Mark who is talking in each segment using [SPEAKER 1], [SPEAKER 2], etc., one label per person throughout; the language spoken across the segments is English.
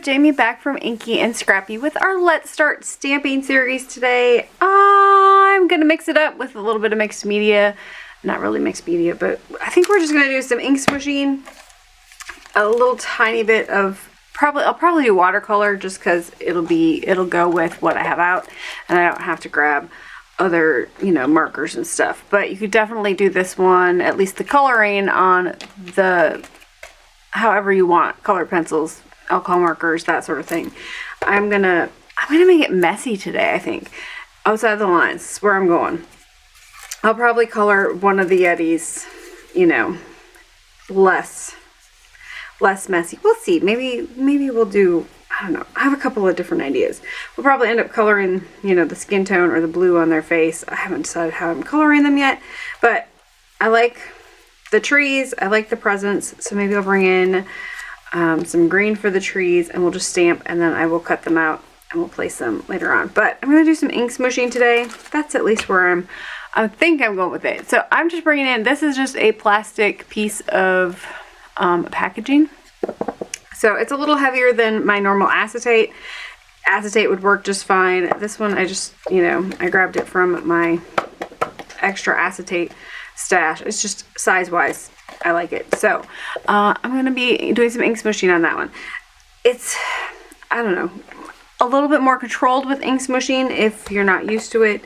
[SPEAKER 1] Jaime back from Inky&Scrappy with our Let's Start Stamping series today. I'm going to mix it up with a little bit of mixed media. Not really mixed media, but I think we're just going to do some ink smooshing. A little tiny bit of, I'll probably do watercolor just because it'll go with what I have out and I don't have to grab other, markers and stuff. But you could definitely do this one, at least the coloring on the, however you want, colored pencils, alcohol markers, that sort of thing. I'm gonna make it messy today, I think. Outside the lines, this is where I'm going. I'll probably color one of the Yetis, less messy. We'll see. Maybe we'll do, I don't know. I have a couple of different ideas. We'll probably end up coloring, the skin tone or the blue on their face. I haven't decided how I'm coloring them yet, but I like the trees. I like the presents. So maybe I'll bring in some green for the trees and we'll just stamp, and then I will cut them out and we'll place them later on. But I'm going to do some ink smooshing today. That's at least where I think I'm going with it. So I'm just bringing in, this is just a plastic piece of packaging. So it's a little heavier than my normal acetate. Acetate would work just fine. This one I just, I grabbed it from my extra acetate stash. It's just size-wise, I like it. So I'm going to be doing some ink smooshing on that one. It's, I don't know, a little bit more controlled with ink smooshing if you're not used to it.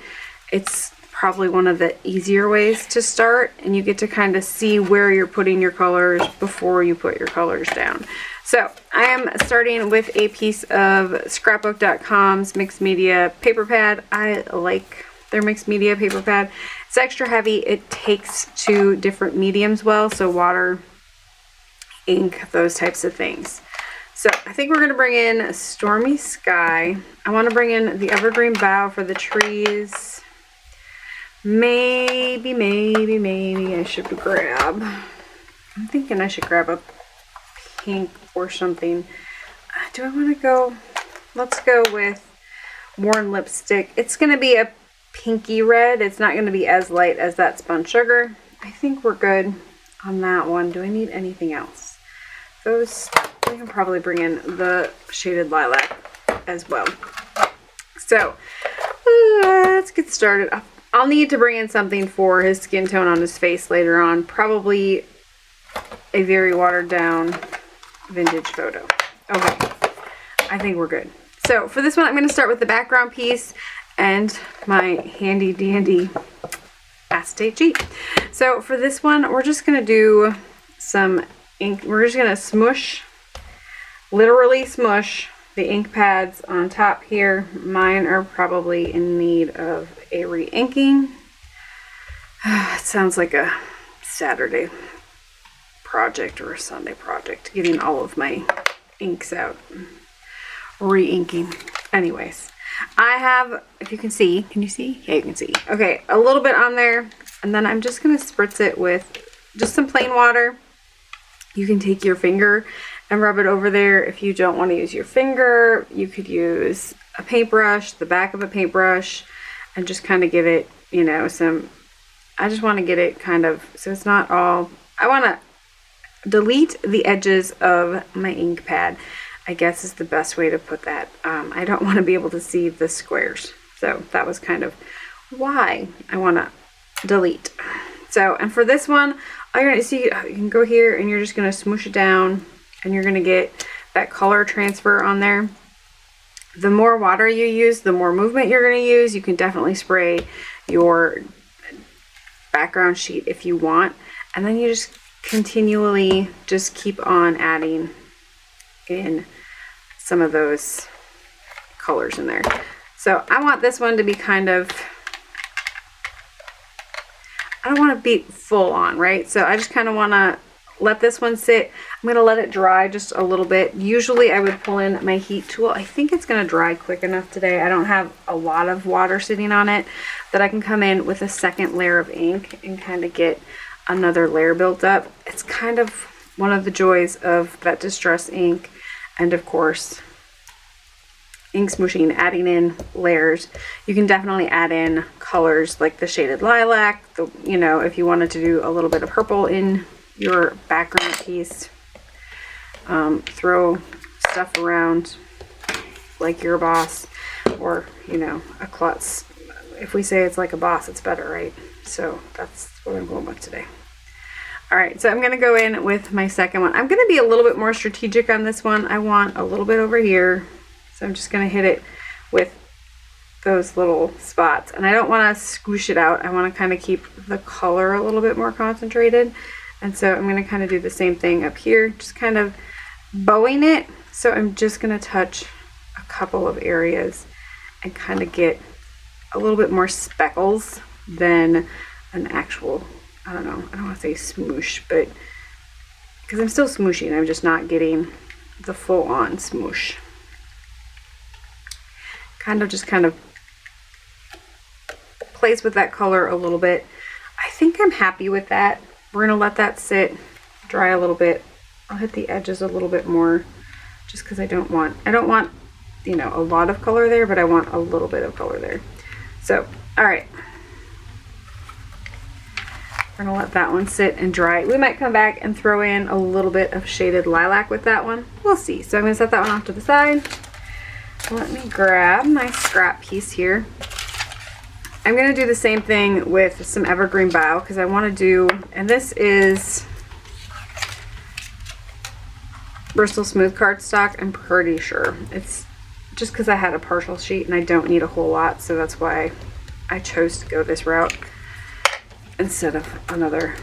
[SPEAKER 1] It's probably one of the easier ways to start, and you get to kind of see where you're putting your colors before you put your colors down. So I am starting with a piece of scrapbook.com's mixed media paper pad. I like their mixed media paper pad. It's extra heavy. It takes two different mediums well, so water, ink, those types of things. So I think we're going to bring in Stormy Sky. I want to bring in the evergreen bough for the trees. Maybe I should grab, I'm thinking I should grab a pink or something. Do I want to go, let's go with Worn Lipstick. It's going to be a pinky red. It's not going to be as light as that Spun Sugar. I think we're good on that one. Do I need anything else? Those, I can probably bring in the Shaded Lilac as well. So let's get started. I'll need to bring in something for his skin tone on his face later on. Probably a very watered down vintage photo. Okay, I think we're good. So for this one, I'm going to start with the background piece and my handy dandy acetate sheet. So for this one, we're just going to do some ink. We're just going to smush, literally smush the ink pads on top here. Mine are probably in need of a re-inking. It sounds like a Saturday project or a Sunday project, getting all of my inks out, re-inking. Anyways, I have, if you can see, can you see? Yeah, you can see. Okay, a little bit on there, and then I'm just going to spritz it with just some plain water. You can take your finger and rub it over there. If you don't want to use your finger, you could use a paintbrush, the back of a paintbrush, and just kind of give it, some, I just want to get it kind of, so it's not all, I want to delete the edges of my ink pad, I guess is the best way to put that. I don't want to be able to see the squares. So that was kind of why I want to delete. So, and for this one, all you're going to see, you can go here and you're just going to smoosh it down, and you're going to get that color transfer on there. The more water you use, the more movement you're going to use. You can definitely spray your background sheet if you want. And then you just continually just keep on adding in some of those colors in there. So I want this one to be kind of, I don't want to be full on, right? So I just kind of want to let this one sit. I'm going to let it dry just a little bit. Usually I would pull in my heat tool. I think it's going to dry quick enough today. I don't have a lot of water sitting on it that I can come in with a second layer of ink and kind of get another layer built up. It's kind of one of the joys of that distress ink, and of course ink smooshing, adding in layers. You can definitely add in colors like the Shaded Lilac, if you wanted to do a little bit of purple in your background piece. Throw stuff around like you're a boss, or, you know, a klutz. If we say it's like a boss, it's better, right? So that's what I'm going with today. All right, so I'm gonna go in with my second one. I'm gonna be a little bit more strategic on this one. I want a little bit over here. So I'm just gonna hit it with those little spots. And I don't wanna squish it out. I wanna kind of keep the color a little bit more concentrated. And so I'm gonna kind of do the same thing up here, just kind of bowing it. So I'm just gonna touch a couple of areas and kind of get a little bit more speckles than an actual, I don't know, I don't want to say smoosh, but because I'm still smooshing, I'm just not getting the full on smoosh. Kind of plays with that color a little bit. I think I'm happy with that. We're gonna let that sit, dry a little bit. I'll hit the edges a little bit more, just because I don't want, you know, a lot of color there, but I want a little bit of color there. So, all right. We're gonna let that one sit and dry. We might come back and throw in a little bit of shaded lilac with that one. We'll see. So I'm gonna set that one off to the side. Let me grab my scrap piece here. I'm gonna do the same thing with some evergreen bough, because I wanna do, and this is Bristol Smooth cardstock, I'm pretty sure. It's just because I had a partial sheet and I don't need a whole lot, so that's why I chose to go this route instead of another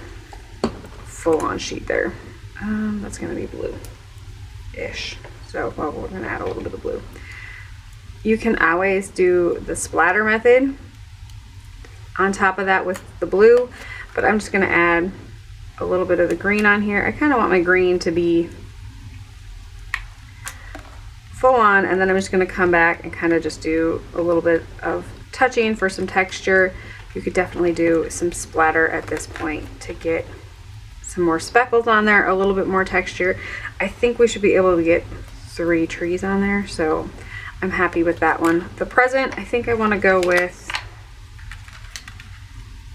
[SPEAKER 1] full-on sheet there. That's gonna be blue-ish. So, well, we're gonna add a little bit of blue. You can always do the splatter method on top of that with the blue, but I'm just gonna add a little bit of the green on here. I kind of want my green to be full on, and then I'm just going to come back and kind of just do a little bit of touching for some texture. You could definitely do some splatter at this point to get some more speckles on there, a little bit more texture. I think we should be able to get 3 trees on there, so I'm happy with that one. The present, I think I want to go with,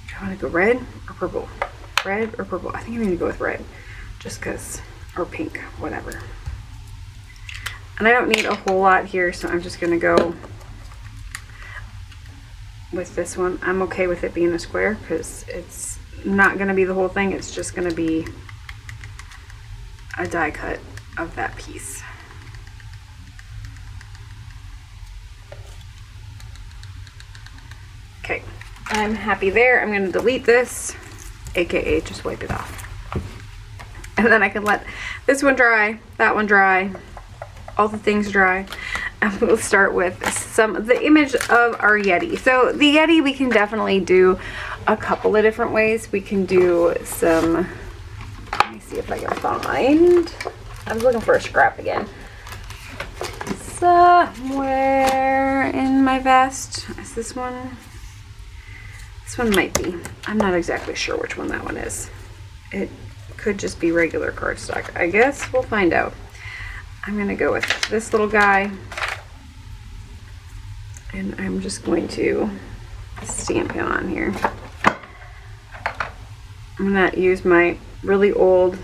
[SPEAKER 1] do I want to go red or purple? Red or purple? I think I'm going to go with red, just because, or pink, whatever. And I don't need a whole lot here, so I'm just gonna go with this one. I'm okay with it being a square because it's not gonna be the whole thing. It's just gonna be a die cut of that piece. Okay, I'm happy there. I'm gonna delete this, AKA just wipe it off. And then I can let this one dry, that one dry, all the things dry, and we'll start with the image of our Yeti. So the Yeti, we can definitely do a couple of different ways. We can do some, let me see if I can find, I was looking for a scrap again. Somewhere in my vest, is this one? This one might be. I'm not exactly sure which one that one is. It could just be regular cardstock. I guess we'll find out. I'm gonna go with this little guy, and I'm just going to stamp him on here. I'm gonna use my really old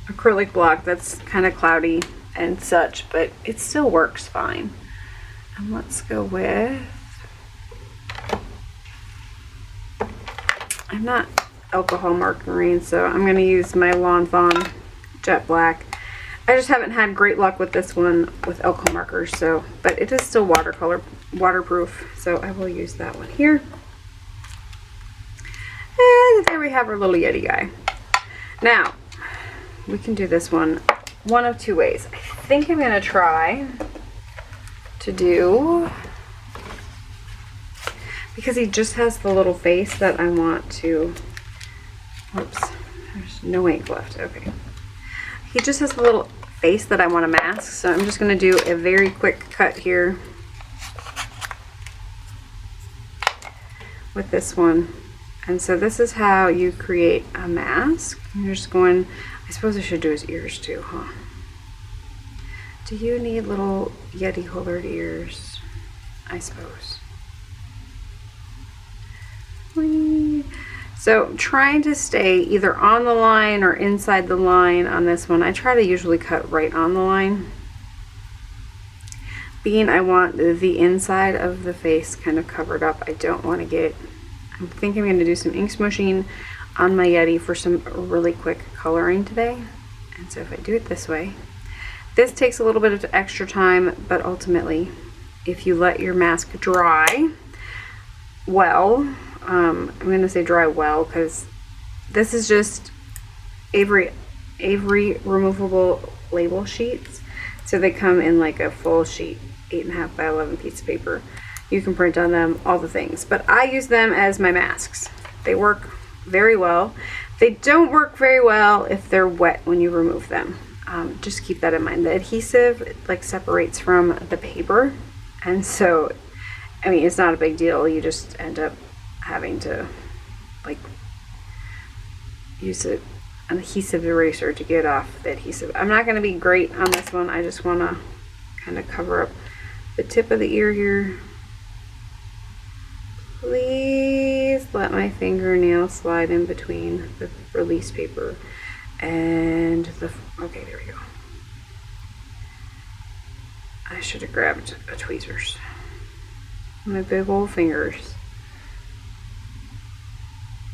[SPEAKER 1] acrylic block that's kind of cloudy and such, but it still works fine. And let's go with, I'm not alcohol marking, so I'm gonna use my Lawn Fawn Jet Black. I just haven't had great luck with this one with alcohol markers, so, but it is still waterproof, so I will use that one here. And there we have our little Yeti guy. Now, we can do this one of 2 ways. I think I'm gonna try to do, because he just has the little face that I want to, whoops, there's no ink left, okay. He just has the little face that I want to mask, so I'm just going to do a very quick cut here with this one. And so this is how you create a mask. You're just going, I suppose I should do his ears too, huh? Do you need little Yeti colored ears? I suppose. Whee! So trying to stay either on the line or inside the line on this one. I try to usually cut right on the line. being I want the inside of the face kind of covered up. I don't want to get, I think I'm going to do some ink smooshing on my Yeti for some really quick coloring today. And so if I do it this way, this takes a little bit of extra time, but ultimately, if you let your mask dry well, I'm going to say dry well because this is just Avery removable label sheets. So they come in like a full sheet, 8.5 by 11 piece of paper. You can print on them, all the things. But I use them as my masks. They work very well. They don't work very well if they're wet when you remove them. Just keep that in mind. The adhesive like separates from the paper. And so, I mean, it's not a big deal. You just end up having to like use an adhesive eraser to get off the adhesive. I'm not going to be great on this one. I just want to kind of cover up the tip of the ear here. Please let my fingernail slide in between the release paper and the, okay, there we go. I should have grabbed a tweezers. My big old fingers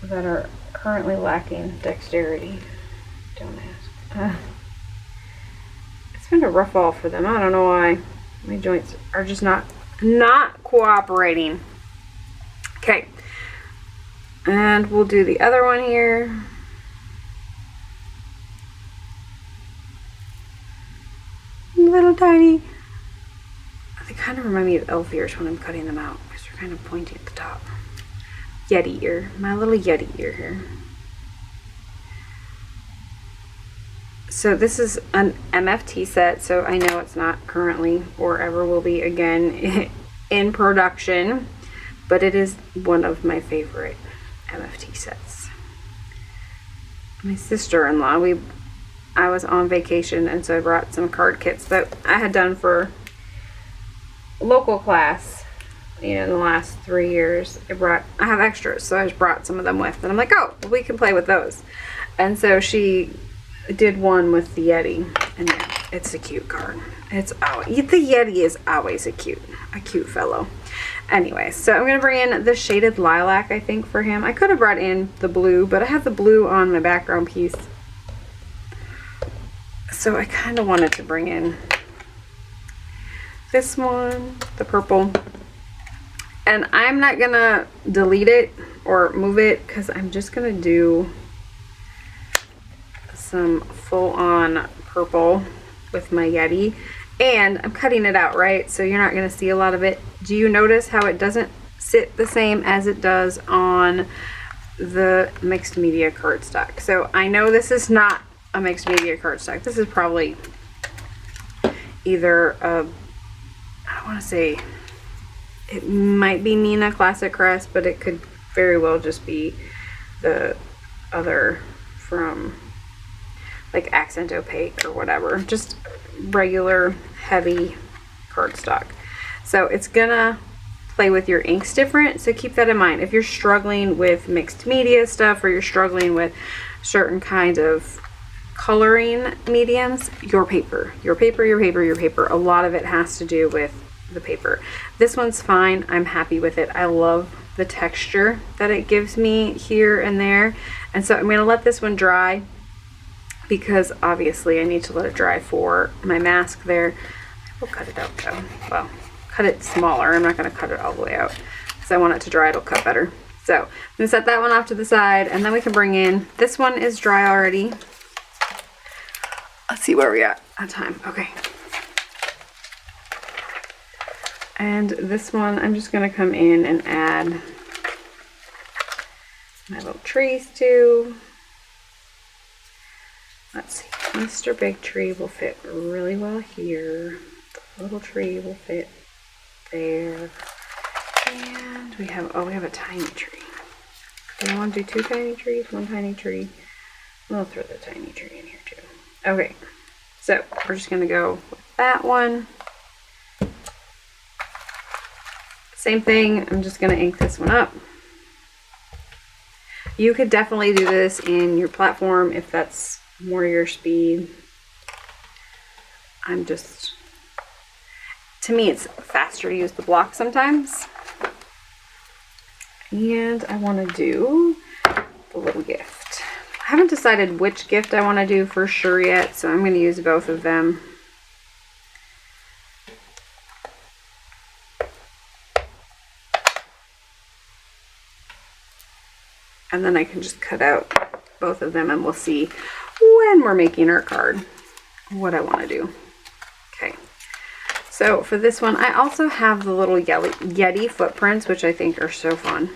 [SPEAKER 1] that are currently lacking dexterity. Don't ask. It's been a rough fall for them. I don't know why. My joints are just not cooperating. Okay. And we'll do the other one here. Little tiny. They kind of remind me of elf ears when I'm cutting them out because they're kind of pointy at the top. Yeti ear. My little Yeti ear here. So this is an MFT set, so I know it's not currently or ever will be again in production, but it is one of my favorite MFT sets. My sister-in-law, I was on vacation, and so I brought some card kits that I had done for local class, you know, in the last 3 years. I have extras, so I just brought some of them with, and I'm like, oh, well, we can play with those. And so she did one with the Yeti, and yeah, it's a cute card. It's always, the Yeti is always a cute fellow. Anyway, so I'm gonna bring in the shaded lilac, I think, for him. I could have brought in the blue, but I have the blue on my background piece, so I kind of wanted to bring in this one, the purple. And I'm not gonna delete it or move it because I'm just gonna do some full-on purple with my Yeti, and I'm cutting it out, right? So you're not gonna see a lot of it. Do you notice how it doesn't sit the same as it does on the mixed media cardstock? So I know this is not a mixed media cardstock. This is probably either a, I don't want to say, it might be Nina Classic Crest, but it could very well just be the other from like Accent Opaque or whatever, just regular heavy cardstock. So it's gonna play with your inks different, so keep that in mind. If you're struggling with mixed media stuff, or you're struggling with certain kinds of coloring mediums, your paper, a lot of it has to do with the paper. This one's fine. I'm happy with it. I love the texture that it gives me here and there, and so I'm going to let this one dry because obviously I need to let it dry for my mask there. I will cut it out though. Well, cut it smaller. I'm not going to cut it all the way out because I want it to dry. It'll cut better. So I'm going to set that one off to the side, and then we can bring in, this one is dry already. Let's see where we at on time. Okay. And this one, I'm just going to come in and add my little trees to. Let's see. Mr. Big Tree will fit really well here. The little tree will fit there. And we have, oh, we have a tiny tree. Do I want to do 2 tiny trees? 1 tiny tree? We'll throw the tiny tree in here too. Okay. So we're just going to go with that one. Same thing, I'm just going to ink this one up. You could definitely do this in your platform if that's more your speed. to me, it's faster to use the block sometimes. And I want to do the little gift. I haven't decided which gift I want to do for sure yet, so I'm going to use both of them. And then I can just cut out both of them and we'll see when we're making our card what I want to do. Okay. So for this one, I also have the little Yeti footprints, which I think are so fun.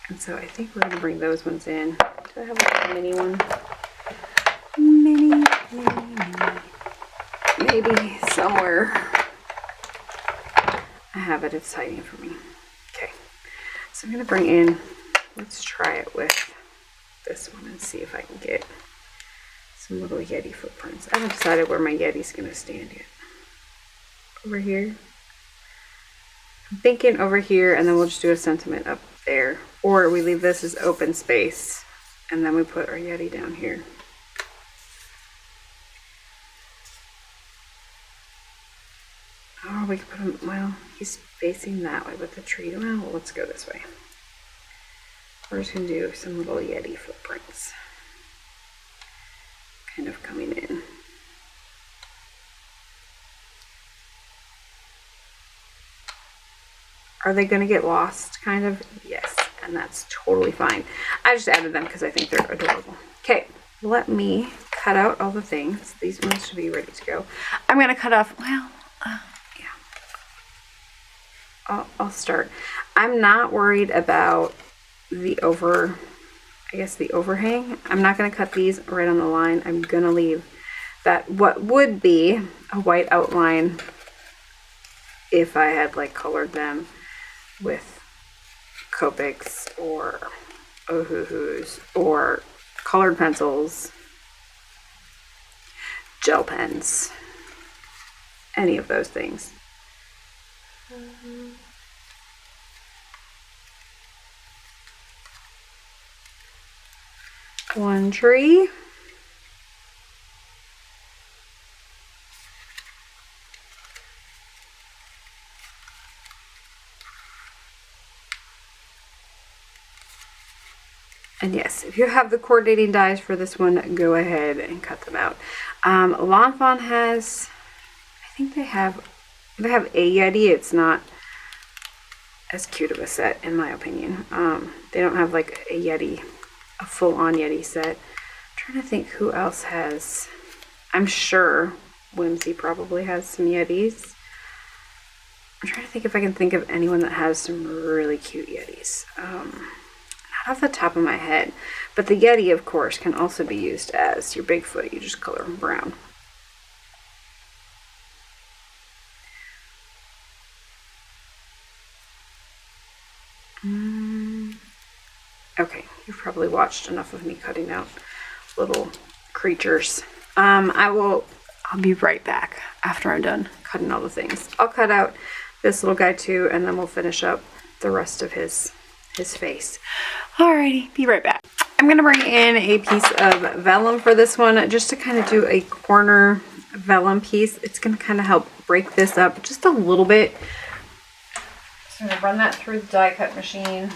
[SPEAKER 1] And so I think we're going to bring those ones in. Do I have like a mini one? Mini. Maybe somewhere. I have it. It's hiding from me. Okay. So I'm going to bring in, let's try it with this one and see if I can get some little Yeti footprints. I haven't decided where my Yeti's going to stand yet. Over here. I'm thinking over here, and then we'll just do a sentiment up there. Or we leave this as open space, and then we put our Yeti down here. Oh, we can put him, well, he's facing that way with the tree. Well, let's go this way. We're just going to do some little Yeti footprints. Kind of coming in. Are they going to get lost? Kind of. Yes. And that's totally fine. I just added them because I think they're adorable. Okay. Let me cut out all the things. These ones should be ready to go. I'm going to cut off, well, yeah. I'll start. I'm not worried about the overhang. I'm not going to cut these right on the line. I'm going to leave that what would be a white outline if I had like colored them with Copics or Ohuhus or colored pencils, gel pens, any of those things. One tree. And yes, if you have the coordinating dies for this one, go ahead and cut them out. Fawn has, I think they have a Yeti. It's not as cute of a set in my opinion. They don't have like a Yeti, a full-on Yeti set. I'm trying to think who else has. I'm sure Whimsy probably has some Yetis. I'm trying to think if I can think of anyone that has some really cute Yetis. Not off the top of my head, but the Yeti, of course, can also be used as your Bigfoot. You just color them brown. Okay, you've probably watched enough of me cutting out little creatures. I'll be right back after I'm done cutting all the things. I'll cut out this little guy too, and then we'll finish up the rest of his face. Alrighty, be right back. I'm gonna bring in a piece of vellum for this one, just to kind of do a corner vellum piece. It's gonna kind of help break this up just a little bit. So I'm gonna run that through the die cut machine.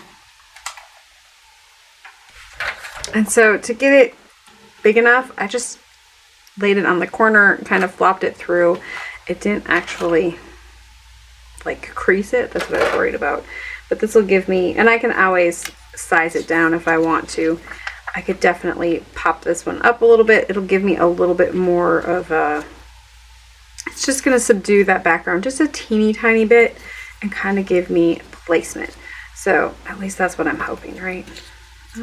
[SPEAKER 1] And so to get it big enough, I just laid it on the corner, kind of flopped it through. It didn't actually like crease it. That's what I was worried about. But this will give me, and I can always size it down if I want to. I could definitely pop this one up a little bit. It'll give me a little bit more of a, it's just going to subdue that background just a teeny tiny bit and kind of give me placement. So at least that's what I'm hoping, right? So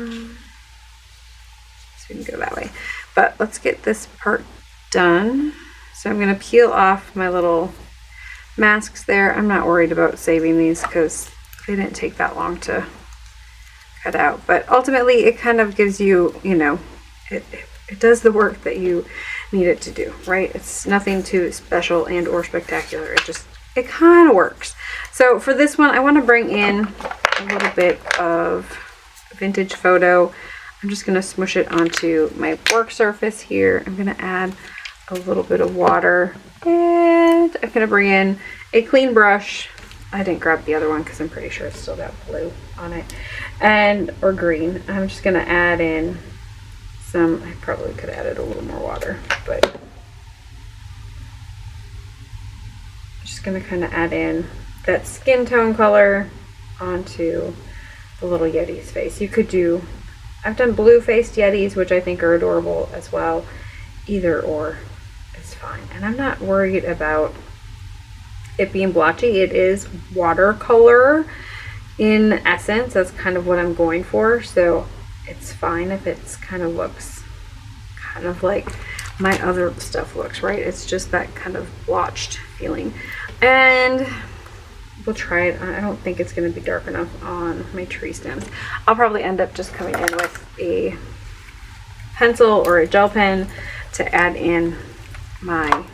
[SPEAKER 1] we can go that way. But let's get this part done. So I'm going to peel off my little masks there. I'm not worried about saving these because they didn't take that long to cut out. But ultimately, it kind of gives you, you know, it does the work that you need it to do, right? It's nothing too special and or spectacular. It kind of works. So for this one, I want to bring in a little bit of vintage photo. I'm just going to smoosh it onto my work surface here. I'm going to add a little bit of water, and I'm going to bring in a clean brush. I didn't grab the other one because I'm pretty sure it's still got blue on it, or green. I'm just gonna add in some, I probably could have added a little more water, but I'm just gonna kind of add in that skin tone color onto the little Yeti's face. You could do, I've done blue faced Yetis, which I think are adorable as well. Either or is fine. And I'm not worried about it being blotchy. It is watercolor in essence. That's kind of what I'm going for. So it's fine if it's kind of looks kind of like my other stuff looks, right? It's just that kind of blotched feeling. And we'll try it. I don't think it's going to be dark enough on my tree stems. I'll probably end up just coming in with a pencil or a gel pen to add in my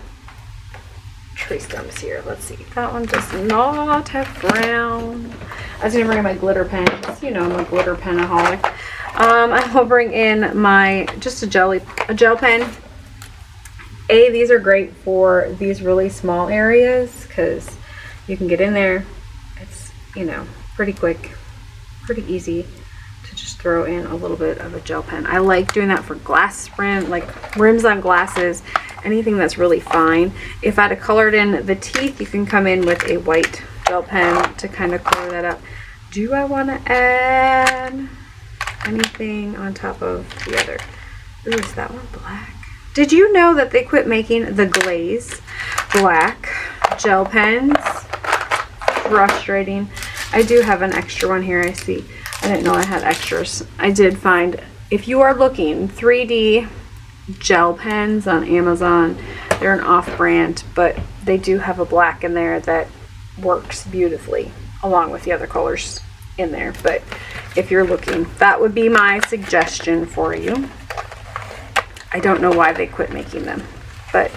[SPEAKER 1] tree stems here. Let's see. That one does not have brown. I was going to bring in my glitter pen. You know, I'm a glitter penaholic. I will bring in my, just a gel pen. These are great for these really small areas because you can get in there. It's, you know, pretty quick, pretty easy to just throw in a little bit of a gel pen. I like doing that for glass rim, like rims on glasses, anything that's really fine. If I had colored in the teeth, you can come in with a white gel pen to kind of color that up. Do I want to add anything on top of the other? Ooh, is that one black? Did you know that they quit making the glaze black gel pens? Frustrating. I do have an extra one here, I see. I didn't know I had extras. I did find, if you are looking, 3D gel pens on Amazon, they're an off-brand, but they do have a black in there that works beautifully along with the other colors in there. But if you're looking, that would be my suggestion for you. I don't know why they quit making them, but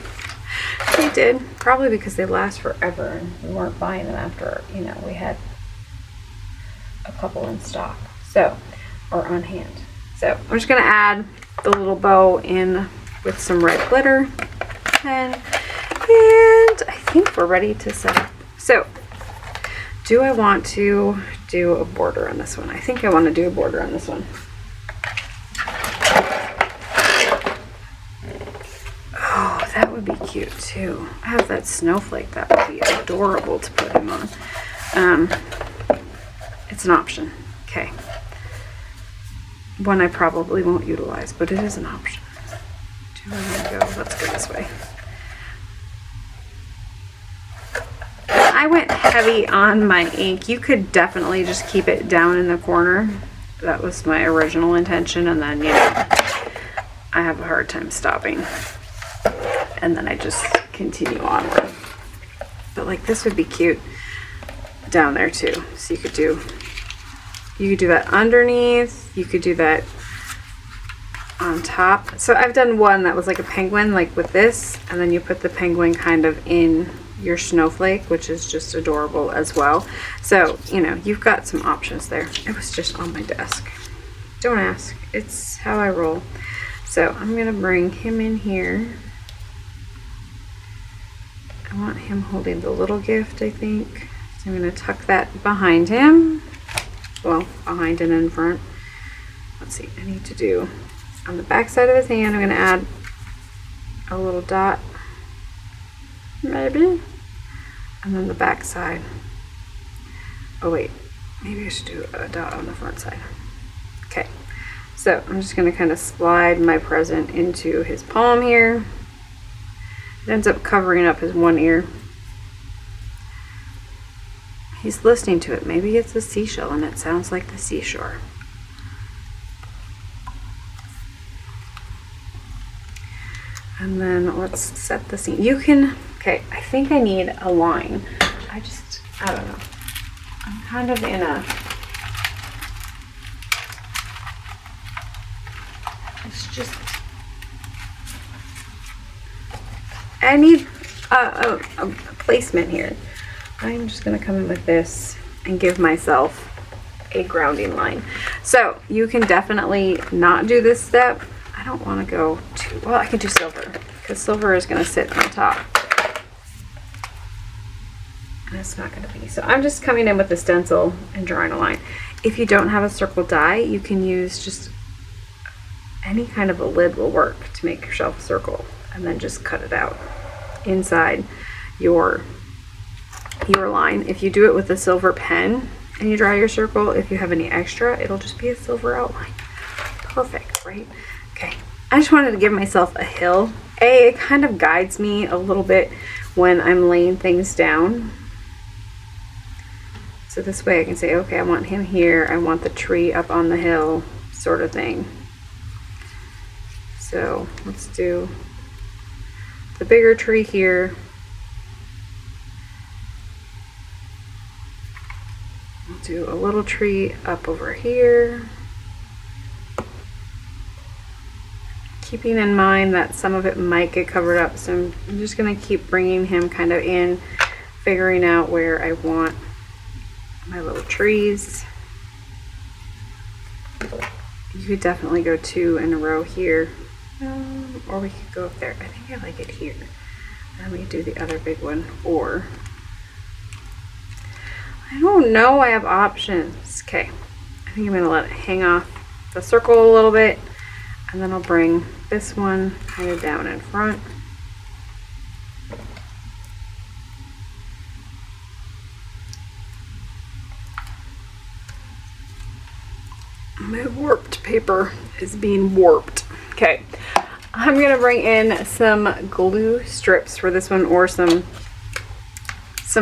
[SPEAKER 1] they did, probably because they last forever and we weren't buying them after, you know, we had a couple in stock, so, or on hand. So I'm just gonna add the little bow in with some red glitter, and I think we're ready to set up. So do I want to do a border on this one? I think I want to do a border on this one. Oh, that would be cute too. I have that snowflake. That would be adorable to put him on. It's an option. Okay. One I probably won't utilize, but it is an option. Do I want to go? Let's go this way. I went heavy on my ink. You could definitely just keep it down in the corner. That was my original intention, and then, you know, I have a hard time stopping. And then I just continue onward. But like this would be cute down there too. So you could do that underneath. You could do that on top. So I've done one that was like a penguin, like with this, and then you put the penguin kind of in your snowflake, which is just adorable as well. So, you know, you've got some options there. It was just on my desk. Don't ask. It's how I roll. So I'm gonna bring him in here. I want him holding the little gift, I think. So I'm gonna tuck that behind him. Well, behind and in front. Let's see, I need to do on the back side of his hand, I'm gonna add a little dot, maybe. And then the back side. Oh wait, maybe I should do a dot on the front side. Okay, so I'm just gonna kind of slide my present into his palm here. It ends up covering up his one ear. He's listening to it. Maybe it's a seashell and it sounds like the seashore. And then let's set the scene. You can, okay, I think I need a line. I don't know. I'm kind of in a, it's just, I need a placement here. I'm just going to come in with this and give myself a grounding line. So you can definitely not do this step. I don't want to go too, well, I can do silver because silver is going to sit on top. and it's not going to be. So I'm just coming in with the stencil and drawing a line. If you don't have a circle die, you can use just any kind of a lid will work to make yourself a circle, and then just cut it out inside your line. If you do it with a silver pen and you draw your circle, if you have any extra, it'll just be a silver outline. Perfect, right? Okay, I just wanted to give myself a hill. It kind of guides me a little bit when I'm laying things down. So this way I can say, okay, I want him here, I want the tree up on the hill, sort of thing. So let's do the bigger tree here. We'll do a little tree up over here. Keeping in mind that some of it might get covered up, so I'm just going to keep bringing him kind of in, figuring out where I want my little trees. You could definitely go 2 in a row here, or we could go up there. I think I like it here. Then we do the other big one, or I don't know, I have options. Okay, I think I'm going to let it hang off the circle a little bit, and then I'll bring this one kind of down in front. My warped paper is being warped. Okay, I'm gonna bring in some glue strips for this one, or some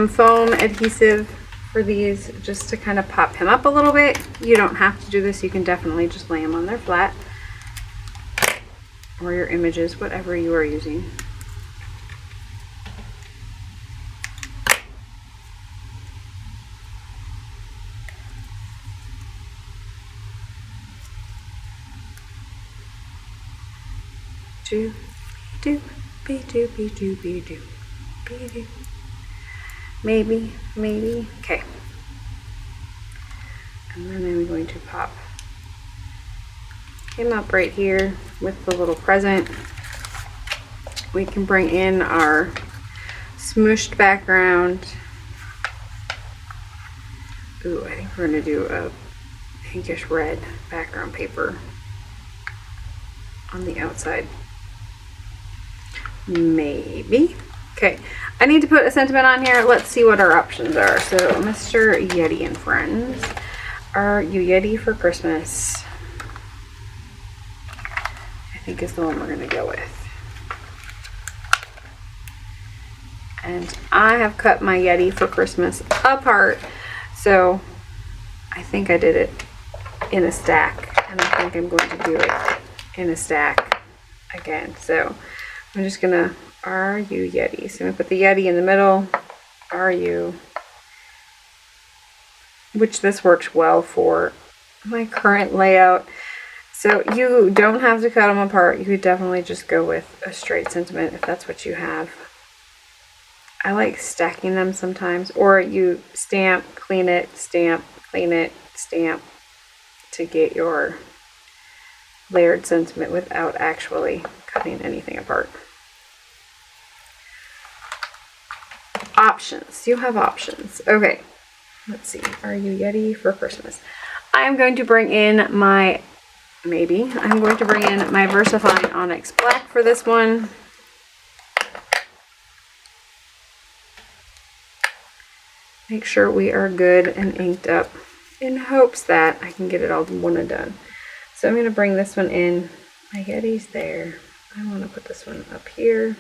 [SPEAKER 1] foam adhesive for these, just to kind of pop him up a little bit. You don't have to do this, you can definitely just lay them on there flat, or your images, whatever you are using. Do, do, be do, be do, be do, be do. Maybe, maybe. Okay. And then I'm going to pop him up right here with the little present. We can bring in our smooshed background. Ooh, I think we're going to do a pinkish red background paper on the outside. Maybe. Okay, I need to put a sentiment on here. Let's see what our options are. So, Mr. Yeti and Friends, are you Yeti for Christmas? I think is the one we're going to go with. And I have cut my Yeti for Christmas apart, so I think I did it in a stack, and I think I'm going to do it in a stack again. So I'm just gonna, are you Yeti? So I'm gonna put the Yeti in the middle. Are you? Which this works well for my current layout. So you don't have to cut them apart. You could definitely just go with a straight sentiment if that's what you have. I like stacking them sometimes, or you stamp, clean it, stamp, clean it, stamp to get your layered sentiment without actually cutting anything apart. Options. You have options. Okay, let's see. Are you Yeti for Christmas? I am going to bring in my, I'm going to bring in my VersaFine Onyx Black for this one. Make sure we are good and inked up in hopes that I can get it all one and done. So I'm going to bring this one in. My Yeti's there. I want to put this one up here,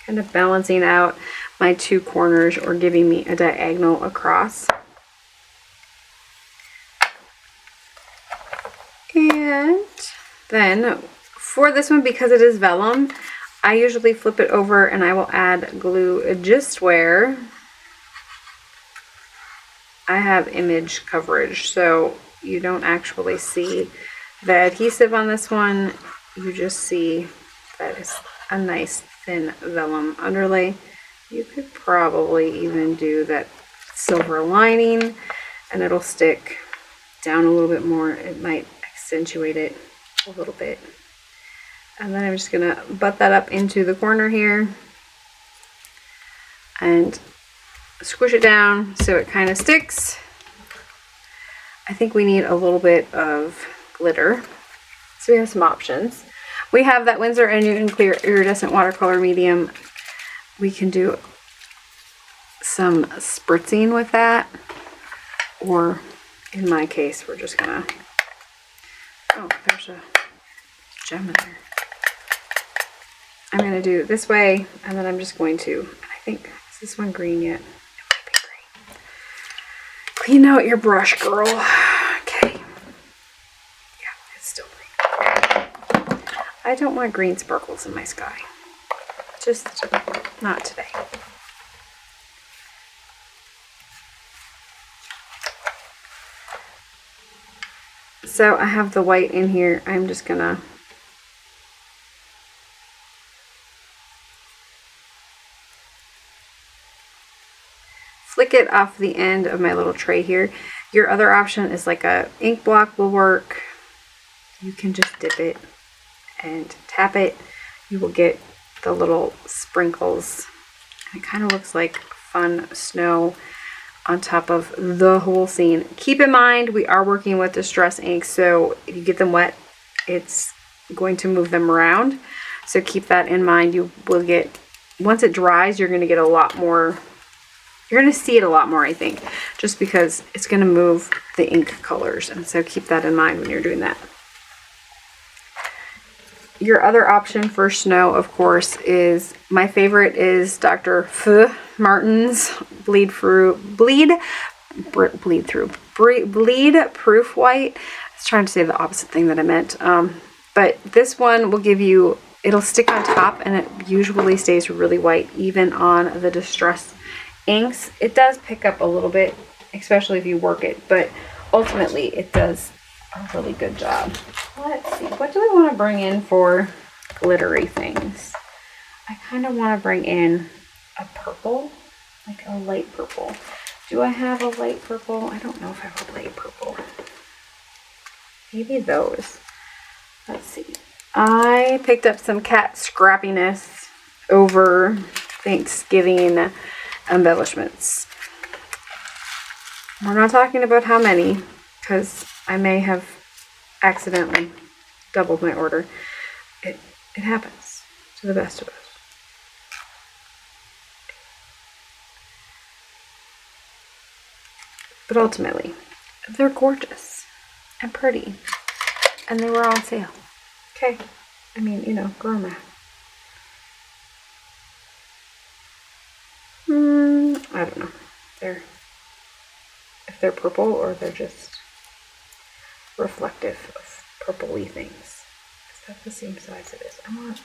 [SPEAKER 1] kind of balancing out my 2 corners or giving me a diagonal across. And then for this one, because it is vellum, I usually flip it over and I will add glue just where I have image coverage, so you don't actually see the adhesive on this one. You just see that it's a nice thin vellum underlay. You could probably even do that silver lining and it'll stick down a little bit more. It might accentuate it a little bit. And then I'm just gonna butt that up into the corner here. And squish it down so it kind of sticks. I think we need a little bit of glitter. So we have some options. We have that Winsor & Newton clear iridescent watercolor medium. We can do some spritzing with that, or in my case, we're just gonna, oh, there's a gem in there. I'm gonna do it this way, and then I'm just going to, I think, is this one green yet? It might be green. Clean out your brush, girl. Okay. Yeah, it's still green. I don't want green sparkles in my sky. Just not today. So I have the white in here. I'm just gonna flick it off the end of my little tray here. Your other option is like a ink block will work. You can just dip it and tap it. You will get the little sprinkles. It kind of looks like fun snow on top of the whole scene. Keep in mind, we are working with distress ink, so if you get them wet, it's going to move them around. So keep that in mind. You will get, once it dries, you're going to get a lot more, you're going to see it a lot more, I think, just because it's going to move the ink colors. And so keep that in mind when you're doing that. Your other option for snow, of course, is, my favorite is Dr. F. Martin's Bleed Proof White. I was trying to say the opposite thing that I meant. But this one will give you, it'll stick on top, and it usually stays really white, even on the distress inks. It does pick up a little bit, especially if you work it, but ultimately it does a really good job. Let's see, what do I want to bring in for glittery things? I kind of want to bring in a purple, like a light purple. Do I have a light purple? I don't know if I have a light purple. Maybe those. Let's see. I picked up some KatScrappiness over Thanksgiving embellishments. We're not talking about how many, because I may have accidentally doubled my order. It happens to the best of us. But ultimately, they're gorgeous and pretty, and they were on sale. Okay, I mean, you know, girl math. I don't know. If they're purple or they're just reflective of purpley things. Is that the same size it is? I want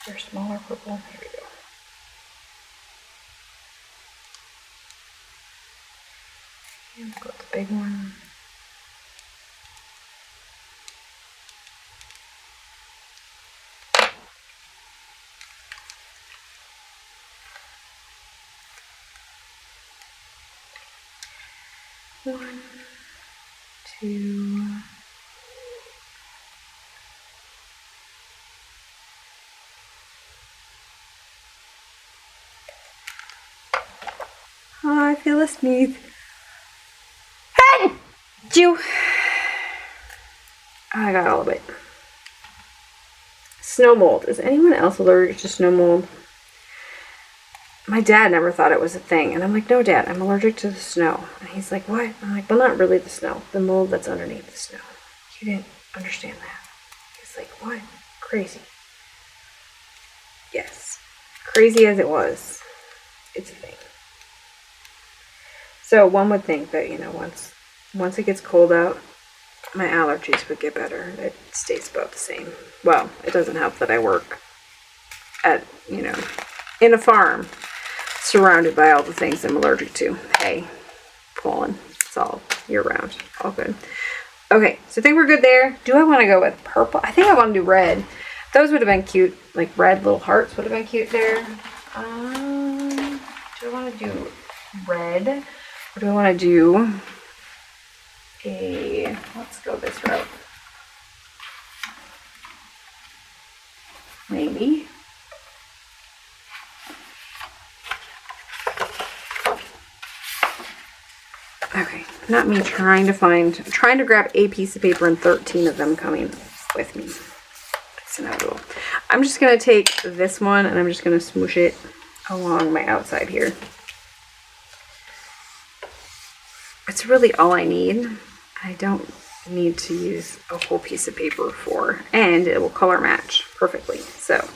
[SPEAKER 1] their smaller purple. Here we go. And I've got the big one. One, two. Oh, I feel a sneeze. Hey! You. I got all of it. Snow mold. Is anyone else allergic to snow mold? My dad never thought it was a thing. And I'm like, no, Dad, I'm allergic to the snow. And he's like, what? I'm like, well, not really the snow. The mold that's underneath the snow. He didn't understand that. He's like, what? Crazy. Yes. Crazy as it was, it's a thing. So one would think that, you know, once it gets cold out, my allergies would get better. It stays about the same. Well, it doesn't help that I work at, you know, in a farm, surrounded by all the things I'm allergic to. Hay, pollen, it's all year round, all good. Okay, so I think we're good there. Do I want to go with purple? I think I want to do red. Those would have been cute, like red little hearts would have been cute there. Do I want to do red? Or do I want to do a, let's go this route. Maybe. not me trying to grab a piece of paper and 13 of them coming with me. It's inevitable. I'm just going to take this one and I'm just going to smoosh it along my outside here. It's really all I need. I don't need to use a whole piece of paper for, and it will color match perfectly. So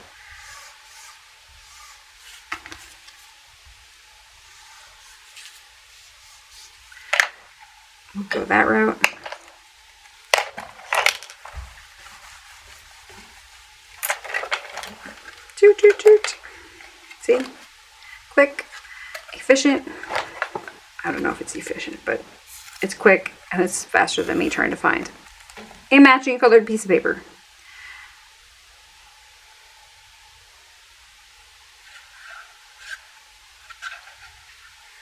[SPEAKER 1] we'll go that route. Toot, toot, toot. See? Quick, efficient. I don't know if it's efficient, but it's quick and it's faster than me trying to find a matching colored piece of paper.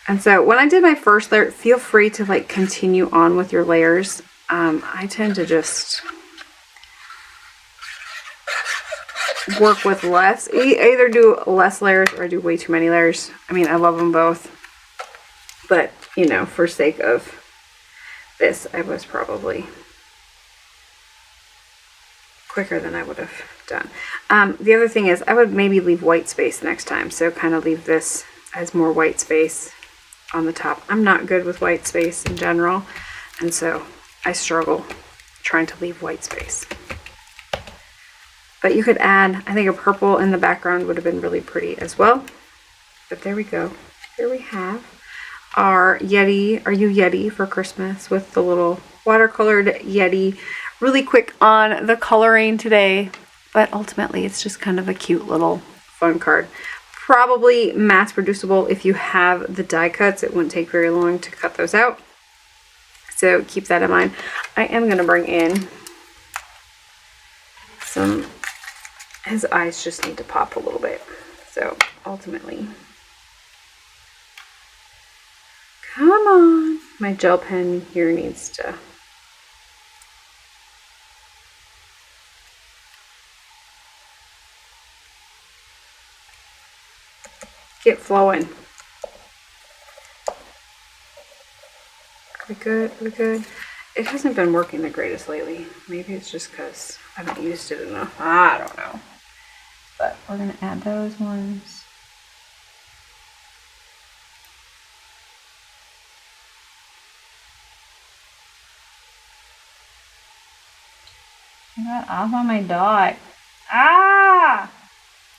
[SPEAKER 1] And so when I did my first layer, feel free to like continue on with your layers. I tend to just work with less. Either do less layers or I do way too many layers. I mean, I love them both. But, you know, for sake of this, I was probably quicker than I would have done. The other thing is I would maybe leave white space next time. So kind of leave this as more white space on the top. I'm not good with white space in general. And so I struggle trying to leave white space. But you could add, I think a purple in the background would have been really pretty as well. But there we go. Here we have our Yeti, Are You Yeti for Christmas with the little watercolored Yeti. Really quick on the coloring today, but ultimately it's just kind of a cute little fun card. Probably mass producible if you have the die cuts. It wouldn't take very long to cut those out. So keep that in mind. I am going to bring in some, his eyes just need to pop a little bit. So ultimately, come on. My gel pen here needs to get flowing. Are we good? Are we good? It hasn't been working the greatest lately. Maybe it's just because I haven't used it enough. I don't know. But we're going to add those ones. I got off on my dot. Ah!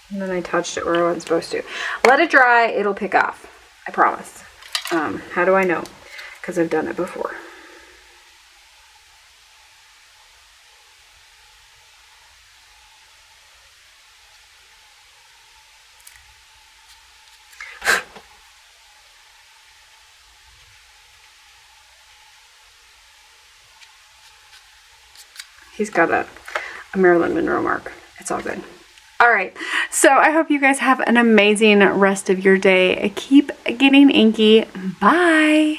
[SPEAKER 1] And then I touched it where I wasn't supposed to. Let it dry. It'll pick off. I promise. How do I know? Because I've done it before. He's got a Marilyn Monroe mark. It's all good. All right. So I hope you guys have an amazing rest of your day. Keep getting inky. Bye.